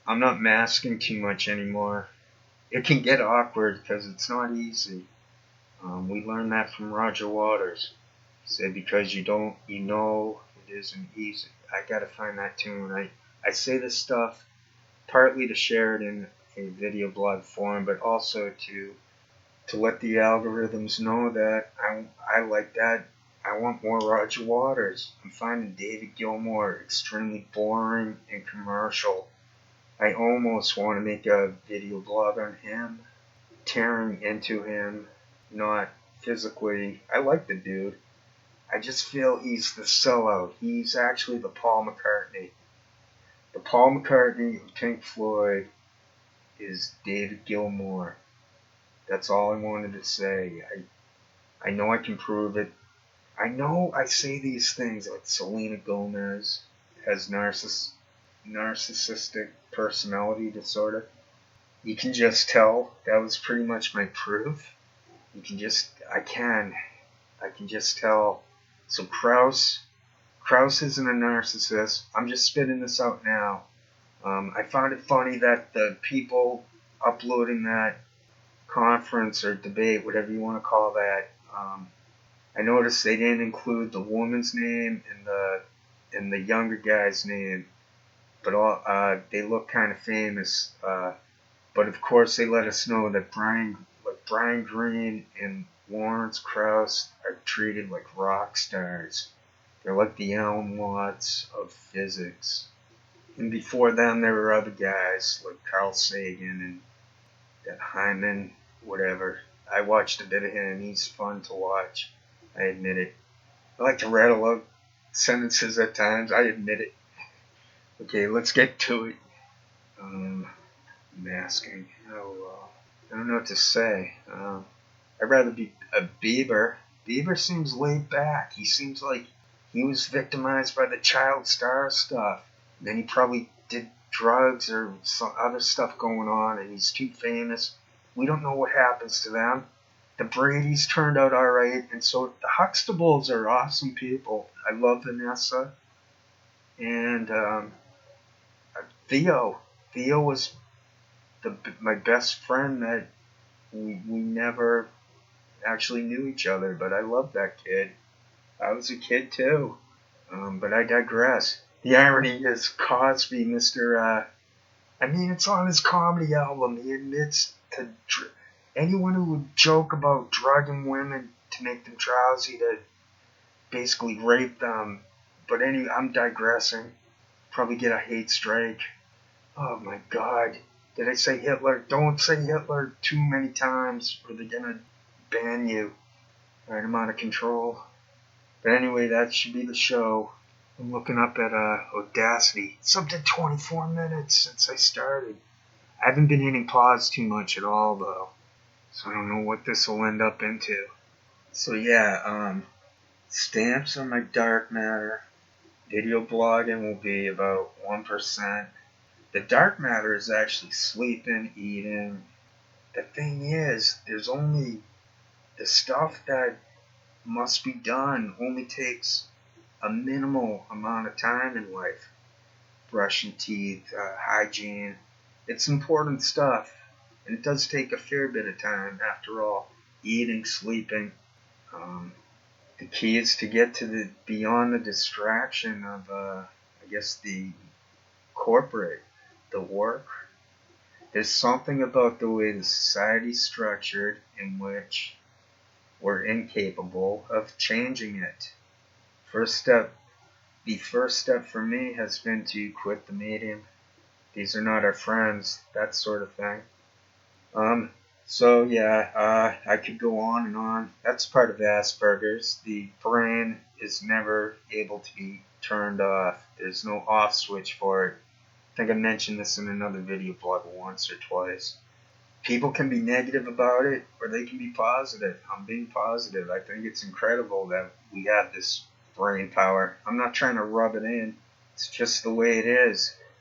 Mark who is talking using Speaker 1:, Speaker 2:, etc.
Speaker 1: I'm not masking too much anymore. It can get awkward because it's not easy. We learned that from Roger Waters. He said because you know it isn't easy. I gotta find that tune. I say this stuff partly to share it in a video blog form, but also to let the algorithms know that I like that. I want more Roger Waters. I'm finding David Gilmour extremely boring and commercial. I almost want to make a video blog on him, tearing into him, not physically. I like the dude. I just feel he's the sellout. He's actually the Paul McCartney. The Paul McCartney of Pink Floyd is David Gilmour. That's all I wanted to say. I know I can prove it. I know I say these things like Selena Gomez has narcissistic personality disorder. You can just tell. That was pretty much my proof. I can just tell. So Kraus isn't a narcissist. I'm just spitting this out now. I found it funny that the people uploading that conference or debate, whatever you want to call that, I noticed they didn't include the woman's name and the younger guy's name, but they look kind of famous. But of course, they let us know that Brian Greene and Lawrence Krauss are treated like rock stars. They're like the Alan Watts of physics. And before them, there were other guys like Carl Sagan and that Hyman, whatever. I watched a bit of him. He's fun to watch. I admit it. I like to rattle out sentences at times. I admit it. Okay, let's get to it. Masking. I don't know what to say. I'd rather be a Bieber. Bieber seems laid back. He seems like he was victimized by the child star stuff. Then he probably did drugs or some other stuff going on, and he's too famous. We don't know what happens to them. The Bradys turned out alright, and so the Huxtables are awesome people. I love Vanessa. And Theo. Theo was my best friend that we never actually knew each other, but I love that kid. I was a kid too. But I digress. The irony is Cosby, it's on his comedy album. He admits to anyone who would joke about drugging women to make them drowsy, to basically rape them. But anyway, I'm digressing. Probably get a hate strike. Oh my God. Did I say Hitler? Don't say Hitler too many times or they're gonna ban you. Alright, I'm out of control. But anyway, that should be the show. I'm looking up at Audacity. It's up to 24 minutes since I started. I haven't been hitting pause too much at all, though. So I don't know what this will end up into. So yeah, stamps on my dark matter. Video blogging will be about 1%. The dark matter is actually sleeping, eating. The thing is, there's only the stuff that must be done only takes a minimal amount of time in life. Brushing teeth, hygiene. It's important stuff. And it does take a fair bit of time, after all. Eating, sleeping. The key is to get to beyond the distraction of, the corporate, the work. There's something about the way the society's structured in which we're incapable of changing it. The first step for me has been to quit the medium. These are not our friends, that sort of thing. I could go on and on. That's part of Asperger's. The brain is never able to be turned off. There's no off switch for it. I think I mentioned this in another video blog once or twice. People can be negative about it, or they can be positive. I'm being positive. I think it's incredible that we have this brain power. I'm not trying to rub it in. It's just the way it is.